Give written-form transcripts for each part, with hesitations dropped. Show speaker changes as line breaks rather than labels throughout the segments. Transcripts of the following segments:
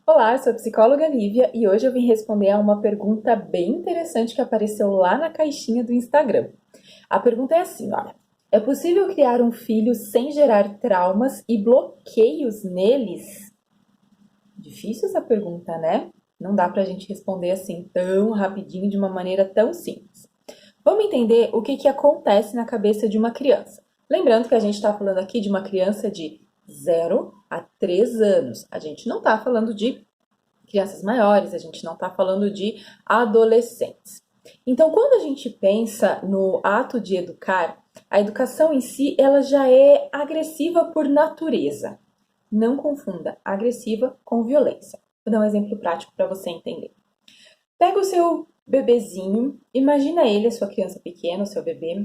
Olá, eu sou a psicóloga Lívia e hoje eu vim responder a uma pergunta bem interessante que apareceu lá na caixinha do Instagram. A pergunta é assim, olha: é possível criar um filho sem gerar traumas e bloqueios neles? Difícil essa pergunta, né? Não dá pra gente responder assim tão rapidinho, de uma maneira tão simples. Vamos entender o que acontece na cabeça de uma criança. Lembrando que a gente está falando aqui de uma criança de 0 a 3 anos. A gente não está falando de crianças maiores, a gente não está falando de adolescentes. Então, quando a gente pensa no ato de educar, a educação em si ela já é agressiva por natureza. Não confunda agressiva com violência. Vou dar um exemplo prático para você entender. Pega o seu bebezinho, imagina ele, a sua criança pequena, o seu bebê,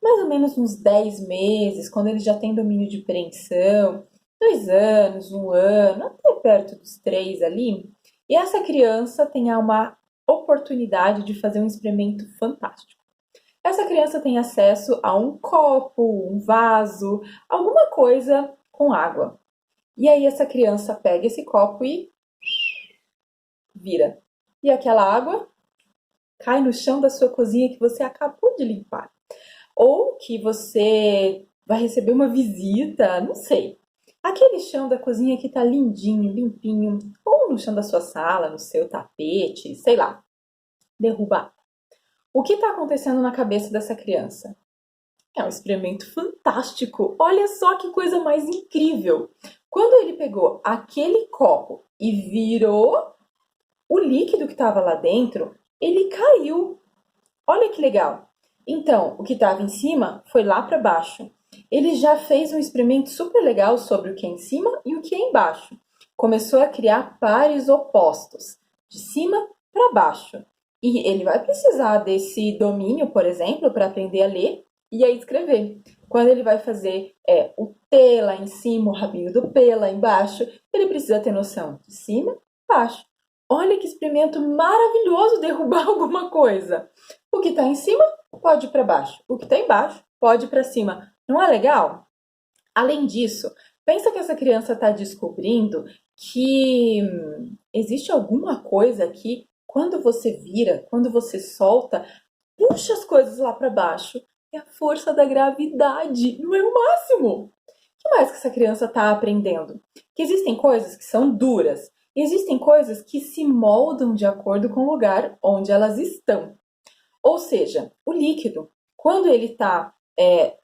mais ou menos uns 10 meses, quando ele já tem domínio de preensão, 2 anos, 1 ano, até perto dos 3 ali, e essa criança tem uma oportunidade de fazer um experimento fantástico. Essa criança tem acesso a um copo, um vaso, alguma coisa com água. E aí essa criança pega esse copo e vira. E aquela água cai no chão da sua cozinha que você acabou de limpar. Ou que você vai receber uma visita, não sei. Aquele chão da cozinha que tá lindinho, limpinho, ou no chão da sua sala, no seu tapete, sei lá, derrubar. O que está acontecendo na cabeça dessa criança? É um experimento fantástico. Olha só que coisa mais incrível. Quando ele pegou aquele copo e virou o líquido que estava lá dentro, ele caiu. Olha que legal. Então, o que estava em cima foi lá para baixo. Ele já fez um experimento super legal sobre o que é em cima e o que é embaixo. Começou a criar pares opostos, de cima para baixo. E ele vai precisar desse domínio, por exemplo, para aprender a ler e a escrever. Quando ele vai fazer o T lá em cima, o rabinho do P lá embaixo, ele precisa ter noção de cima e baixo. Olha que experimento maravilhoso derrubar alguma coisa. O que está em cima pode ir para baixo. O que está embaixo pode ir para cima. Não é legal? Além disso, pensa que essa criança está descobrindo que existe alguma coisa que, quando você vira, quando você solta, puxa as coisas lá para baixo. É a força da gravidade. Não é o máximo? O que mais que essa criança está aprendendo? Que existem coisas que são duras. E existem coisas que se moldam de acordo com o lugar onde elas estão. Ou seja, o líquido, quando ele está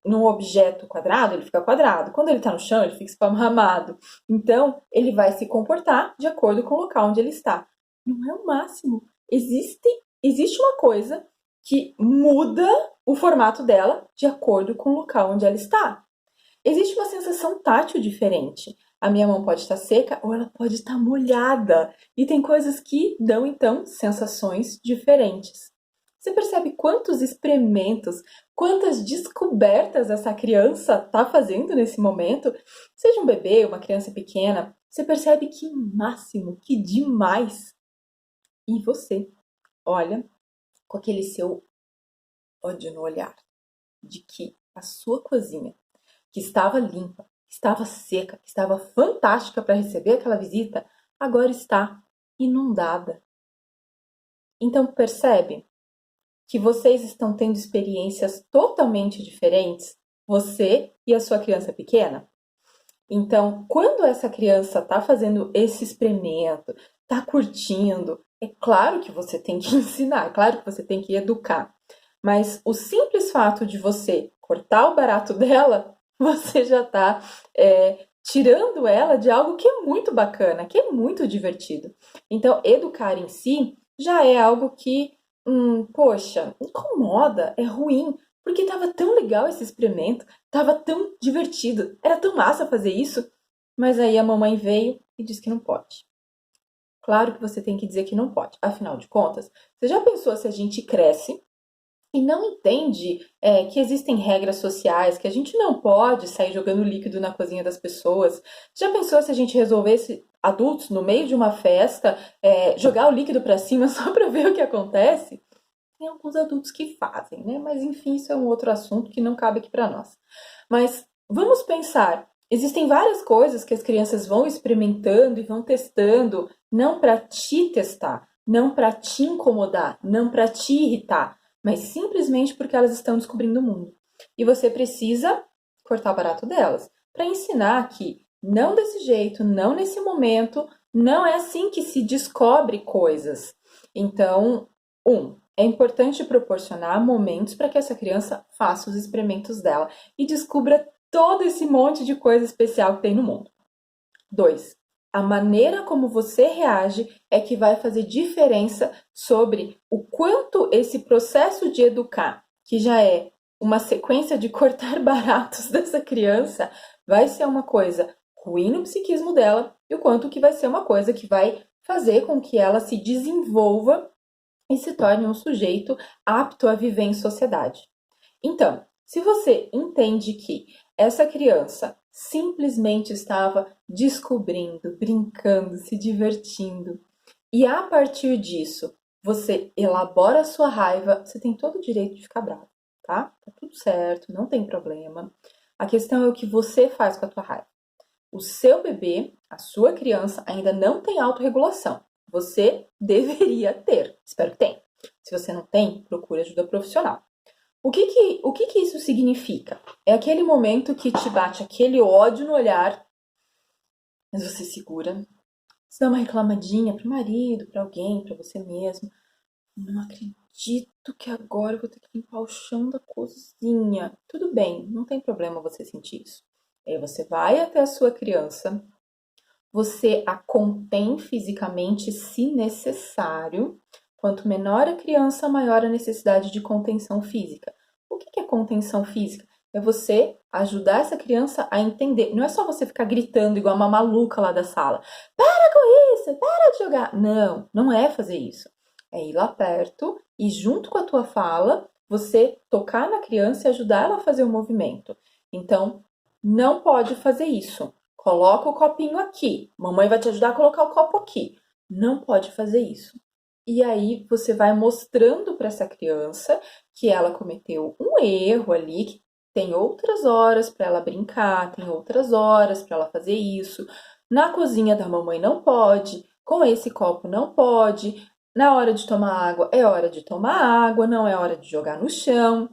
num objeto quadrado, ele fica quadrado. Quando ele está no chão, ele fica esparramado. Então, ele vai se comportar de acordo com o local onde ele está. Não é o máximo. Existe uma coisa que muda o formato dela de acordo com o local onde ela está. Existe uma sensação tátil diferente. A minha mão pode estar seca ou ela pode estar molhada. E tem coisas que dão, então, sensações diferentes. Você percebe quantos experimentos, quantas descobertas essa criança está fazendo nesse momento? Seja um bebê, uma criança pequena, você percebe que máximo, que demais. E você olha com aquele seu ódio no olhar de que a sua cozinha, que estava limpa, que estava seca, que estava fantástica para receber aquela visita, agora está inundada. Então percebe que vocês estão tendo experiências totalmente diferentes, você e a sua criança pequena? Então, quando essa criança está fazendo esse experimento, está curtindo, é claro que você tem que ensinar, é claro que você tem que educar. Mas o simples fato de você cortar o barato dela, você já está tirando ela de algo que é muito bacana, que é muito divertido. Então, educar em si já é algo que, poxa, incomoda, é ruim, porque estava tão legal esse experimento, estava tão divertido, era tão massa fazer isso, mas aí a mamãe veio e disse que não pode. Claro que você tem que dizer que não pode. Afinal de contas, você já pensou se a gente cresce e não entende que existem regras sociais, que a gente não pode sair jogando líquido na cozinha das pessoas? Já pensou se a gente resolvesse, adultos, no meio de uma festa, jogar o líquido para cima só para ver o que acontece? Tem alguns adultos que fazem, né? Mas enfim, isso é um outro assunto que não cabe aqui para nós. Mas vamos pensar Existem várias coisas que as crianças vão experimentando e vão testando, não para te testar, não para te incomodar, não para te irritar, mas simplesmente porque elas estão descobrindo o mundo. E você precisa cortar o barato delas, para ensinar que não desse jeito, não nesse momento, não é assim que se descobre coisas. Então, é importante proporcionar momentos para que essa criança faça os experimentos dela e descubra todo esse monte de coisa especial que tem no mundo. 2. A maneira como você reage é que vai fazer diferença sobre o quanto esse processo de educar, que já é uma sequência de cortar baratos dessa criança, vai ser uma coisa ruim no psiquismo dela e o quanto que vai ser uma coisa que vai fazer com que ela se desenvolva e se torne um sujeito apto a viver em sociedade. Então, se você entende que essa criança simplesmente estava descobrindo, brincando, se divertindo, e a partir disso você elabora a sua raiva, você tem todo o direito de ficar bravo, tá? Tá tudo certo, não tem problema. A questão é o que você faz com a tua raiva. O seu bebê, a sua criança, ainda não tem autorregulação. Você deveria ter. Espero que tenha. Se você não tem, procure ajuda profissional. O que isso significa? É aquele momento que te bate aquele ódio no olhar, mas você segura. Você dá uma reclamadinha pro marido, pra alguém, pra você mesmo. Não acredito que agora eu vou ter que limpar o chão da cozinha. Tudo bem, não tem problema você sentir isso. Aí você vai até a sua criança, você a contém fisicamente se necessário. Quanto menor a criança, maior a necessidade de contenção física. O que é contenção física? É você ajudar essa criança a entender. Não é só você ficar gritando igual uma maluca lá da sala. Para com isso, para de jogar. Não, não é fazer isso. É ir lá perto e junto com a tua fala, você tocar na criança e ajudar ela a fazer o movimento. Então, não pode fazer isso. Coloca o copinho aqui. Mamãe vai te ajudar a colocar o copo aqui. Não pode fazer isso. E aí você vai mostrando para essa criança que ela cometeu um erro ali, que tem outras horas para ela brincar, tem outras horas para ela fazer isso. Na cozinha da mamãe não pode, com esse copo não pode. Na hora de tomar água é hora de tomar água, não é hora de jogar no chão.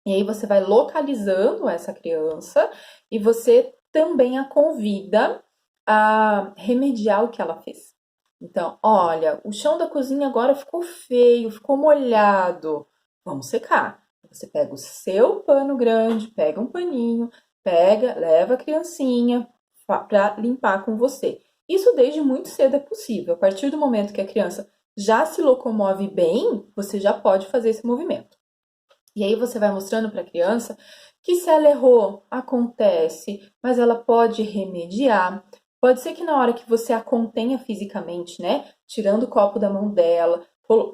E aí você vai localizando essa criança e você também a convida a remediar o que ela fez. Então, olha, o chão da cozinha agora ficou feio, ficou molhado. Vamos secar. Você pega o seu pano grande, pega um paninho, leva a criancinha para limpar com você. Isso desde muito cedo é possível. A partir do momento que a criança já se locomove bem, você já pode fazer esse movimento. E aí você vai mostrando para a criança que se ela errou, acontece, mas ela pode remediar. Pode ser que na hora que você a contenha fisicamente, né, tirando o copo da mão dela,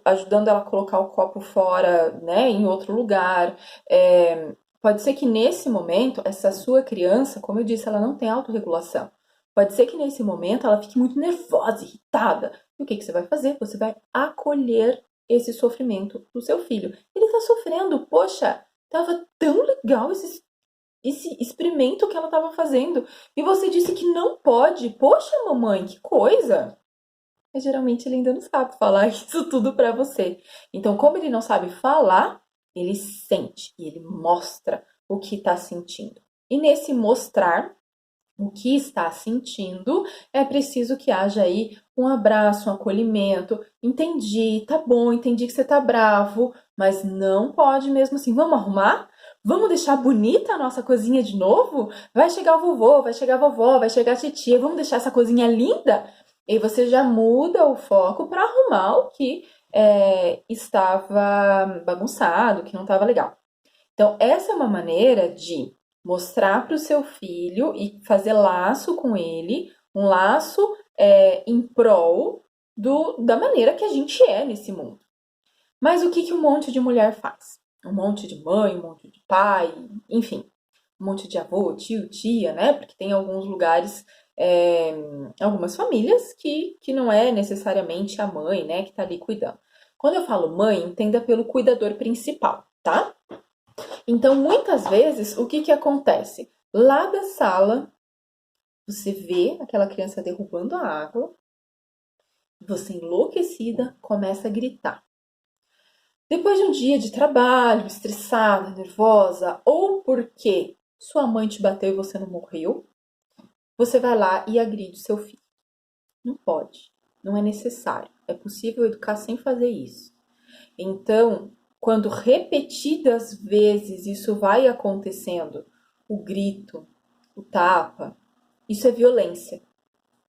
ajudando ela a colocar o copo fora, né, em outro lugar, pode ser que nesse momento, essa sua criança, como eu disse, ela não tem autorregulação. Pode ser que nesse momento ela fique muito nervosa, irritada. E o que você vai fazer? Você vai acolher esse sofrimento do seu filho. Ele tá sofrendo, poxa, tava tão legal esse experimento que ela tava fazendo. E você disse que não pode. Poxa, mamãe, que coisa! Mas geralmente ele ainda não sabe falar isso tudo pra você. Então, como ele não sabe falar, ele sente e ele mostra o que tá sentindo. E nesse mostrar o que está sentindo, é preciso que haja aí um abraço, um acolhimento. Entendi, tá bom, entendi que você tá bravo, mas não pode mesmo assim. Vamos arrumar? Vamos deixar bonita a nossa cozinha de novo? Vai chegar o vovô, vai chegar a vovó, vai chegar a titia, vamos deixar essa cozinha linda? E você já muda o foco para arrumar o que estava bagunçado, que não estava legal. Então, essa é uma maneira de mostrar para o seu filho e fazer laço com ele, um laço em prol da maneira que a gente é nesse mundo. Mas o que um monte de mulher faz? Um monte de mãe, um monte de pai, enfim, um monte de avô, tio, tia, né? Porque tem alguns lugares, algumas famílias que não é necessariamente a mãe, né, que tá ali cuidando. Quando eu falo mãe, entenda pelo cuidador principal, tá? Então, muitas vezes, o que acontece? Lá da sala, Você vê aquela criança derrubando a água, você enlouquecida começa a gritar. Depois de um dia de trabalho, estressada, nervosa, ou porque sua mãe te bateu e você não morreu, você vai lá e agride seu filho. Não pode, não é necessário. É possível educar sem fazer isso. Então, quando repetidas vezes isso vai acontecendo, o grito, o tapa, isso é violência.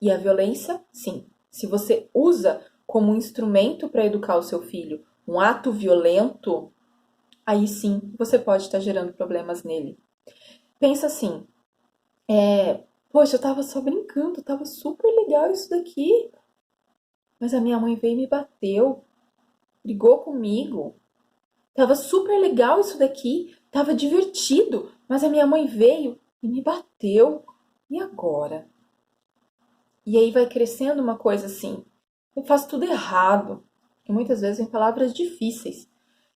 E a violência, sim, se você usa como um instrumento para educar o seu filho um ato violento, aí sim você pode estar gerando problemas nele. Pensa assim, poxa, eu tava só brincando, tava super legal isso daqui, mas a minha mãe veio e me bateu, brigou comigo. Tava super legal isso daqui, tava divertido, mas a minha mãe veio e me bateu. E agora? E aí vai crescendo uma coisa assim, eu faço tudo errado. E muitas vezes vem palavras difíceis.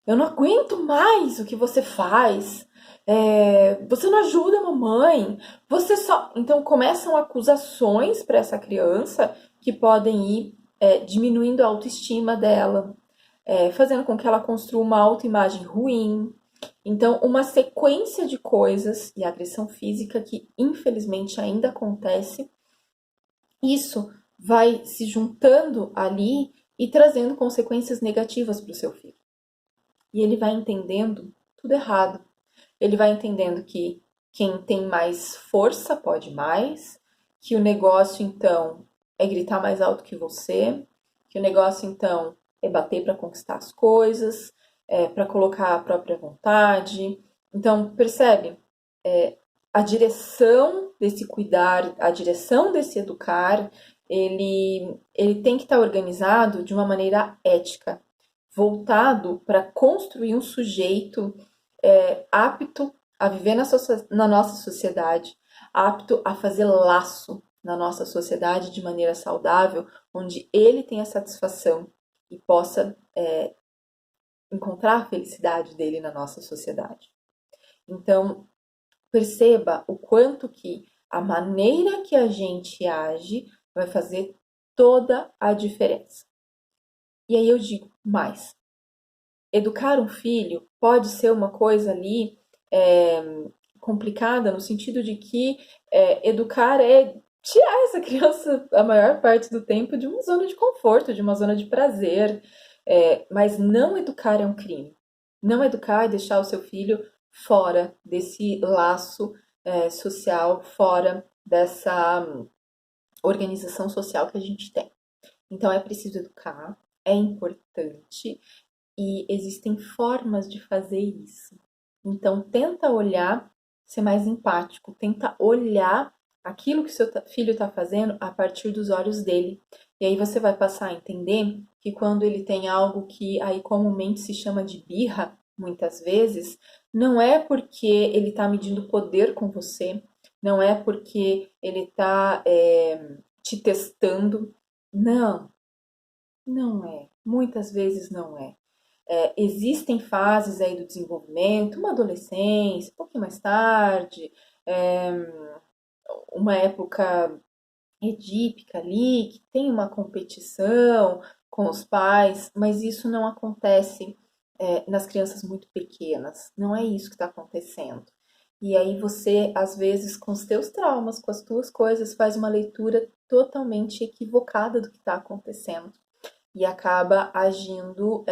Eu não aguento mais o que você faz. Você não ajuda a mamãe. Você só. Então começam acusações para essa criança que podem ir diminuindo a autoestima dela, fazendo com que ela construa uma autoimagem ruim. Então, uma sequência de coisas e agressão física que infelizmente ainda acontece, isso vai se juntando ali e trazendo consequências negativas para o seu filho. E ele vai entendendo tudo errado. Ele vai entendendo que quem tem mais força pode mais, que o negócio então é gritar mais alto que você, que o negócio então é bater para conquistar as coisas, para colocar a própria vontade. Então, percebe? A direção desse cuidar, a direção desse educar, ele tem que estar organizado de uma maneira ética, voltado para construir um sujeito apto a viver na nossa sociedade, apto a fazer laço na nossa sociedade de maneira saudável, onde ele tenha satisfação e possa encontrar a felicidade dele na nossa sociedade. Então, perceba o quanto que a maneira que a gente age vai fazer toda a diferença. E aí eu digo mais. Educar um filho pode ser uma coisa ali complicada, no sentido de que educar é tirar essa criança a maior parte do tempo de uma zona de conforto, de uma zona de prazer. Mas não educar é um crime. Não educar é deixar o seu filho fora desse laço social, fora dessa organização social que a gente tem. Então é preciso educar, é importante, e existem formas de fazer isso. Então, tenta olhar, ser mais empático, tenta olhar aquilo que seu filho está fazendo a partir dos olhos dele. E aí você vai passar a entender que quando ele tem algo que aí comumente se chama de birra, muitas vezes, não é porque ele está medindo poder com você, não é porque ele está te testando. Não, não é. Muitas vezes não é. Existem fases aí do desenvolvimento, uma adolescência, um pouquinho mais tarde, é, uma época edípica ali, que tem uma competição com os pais, mas isso não acontece nas crianças muito pequenas, não é isso que está acontecendo. E aí você, às vezes, com os teus traumas, com as tuas coisas, faz uma leitura totalmente equivocada do que está acontecendo e acaba agindo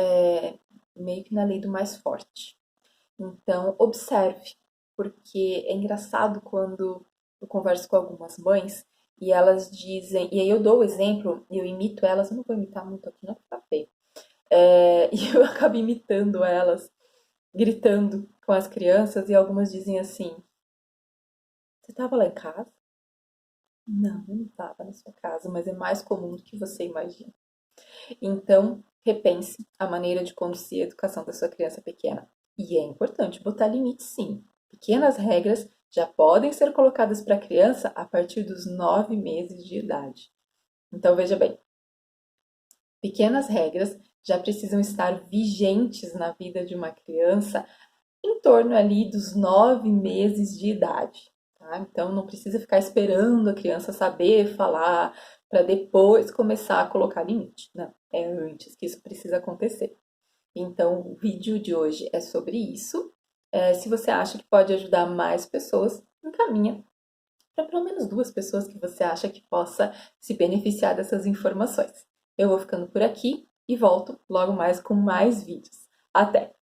meio que na lei do mais forte. Então, observe, porque é engraçado quando eu converso com algumas mães e elas dizem, e aí eu dou o exemplo, eu imito elas, eu não vou imitar muito aqui, não, porque tá feio. E eu acabo imitando elas, gritando com as crianças, e algumas dizem assim: Você estava lá em casa? Não, eu não estava na sua casa, mas é mais comum do que você imagina. Então, repense a maneira de conduzir a educação da sua criança pequena. E é importante botar limites, sim. Pequenas regras já podem ser colocadas para a criança a partir dos 9 meses de idade. Então, veja bem, pequenas regras já precisam estar vigentes na vida de uma criança em torno ali dos 9 meses de idade. Tá? tá? Então não precisa ficar esperando a criança saber falar para depois começar a colocar limite. Não, é antes que isso precisa acontecer. Então, o vídeo de hoje é sobre isso. Se você acha que pode ajudar mais pessoas, encaminha para pelo menos duas pessoas que você acha que possa se beneficiar dessas informações. Eu vou ficando por aqui e volto logo mais com mais vídeos. Até!